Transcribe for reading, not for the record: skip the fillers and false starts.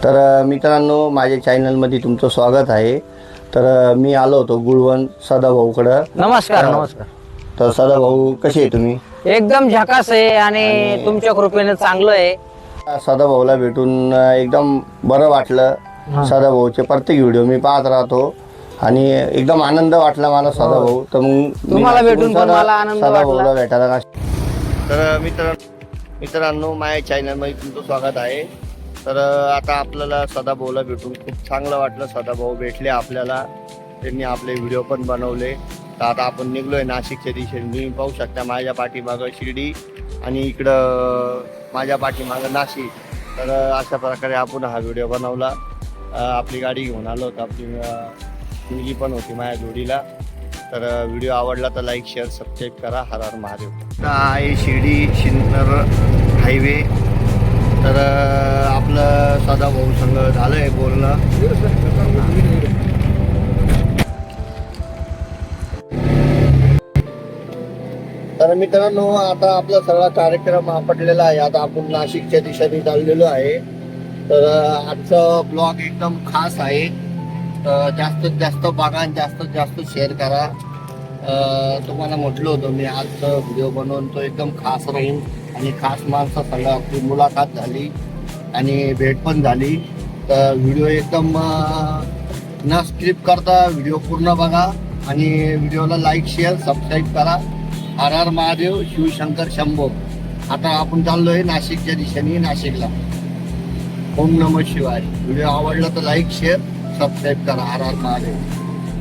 तर मित्रांनो, माझ्या चॅनलमध्ये तुमचं स्वागत आहे. तर मी आलो होतो गुळवण सदाभाऊकडं. नमस्कार नमस्कार. तर सदाभाऊ, कसे आहे तुम्ही? एकदम झकास आहे आणि तुमच्या कृपेने चांगलं आहे. सदाभाऊला भेटून एकदम बरं वाटलं. सदाभाऊचे प्रत्येक व्हिडिओ मी पाहत राहतो आणि एकदम आनंद वाटला मला सदाभाऊ. तर मग तुम्हाला भेटून पण मला आनंद सदाभाऊला वाटला. भेटायला. तर मित्रांनो, माझ्या चॅनलमध्ये तुमचं स्वागत आहे. तर आता आपल्याला सदाभाऊला भेटून खूप चांगलं वाटलं. सदाभाऊ भेटले आपल्याला, त्यांनी आपले व्हिडिओ पण बनवले. तर आता आपण निघलोय नाशिकच्या दिशेने. तुम्ही पाहू शकता माझ्या पाठीमागं शिर्डी आणि इकडं माझ्या पाठीमागं नाशिक. तर अशा प्रकारे आपण हा व्हिडिओ बनवला. आपली गाडी घेऊन आलो होतो. आपली मुलगी पण होती माझ्या जोडीला. तर व्हिडिओ आवडला तर लाईक शेअर सबस्क्राईब करा. हर हर महादेव. तर आहे शिर्डी शिन्नर हायवे. तर आपलं सदाभाऊ संग झालं आहे बोलणं. तर मित्रांनो, आता आपला सगळा कार्यक्रम आपटलेला आहे. आता आपण नाशिकच्या दिशेने चाललेलो आहे. तर आजचा ब्लॉग एकदम खास आहे. जास्तीत जास्त बघा आणि जास्तीत जास्त शेअर करा. तुम्हाला म्हटलं होतं मी आजचा व्हिडिओ बनवून तो एकदम खास राहील आणि खास माणसं सगळं आपली मुलाखत झाली आणि भेट पण झाली. तर व्हिडिओ एकदम न स्क्रिप्ट करता व्हिडिओ पूर्ण बघा आणि व्हिडिओला लाईक शेअर सबस्क्राईब करा. हर हर महादेव, शिवशंकर शंभो. आता आपण चाललोय नाशिकच्या दिशेने, नाशिकला. ओम नमः शिवाय. व्हिडिओ आवडला तर लाईक शेअर सबस्क्राईब करा. हर हर महादेव.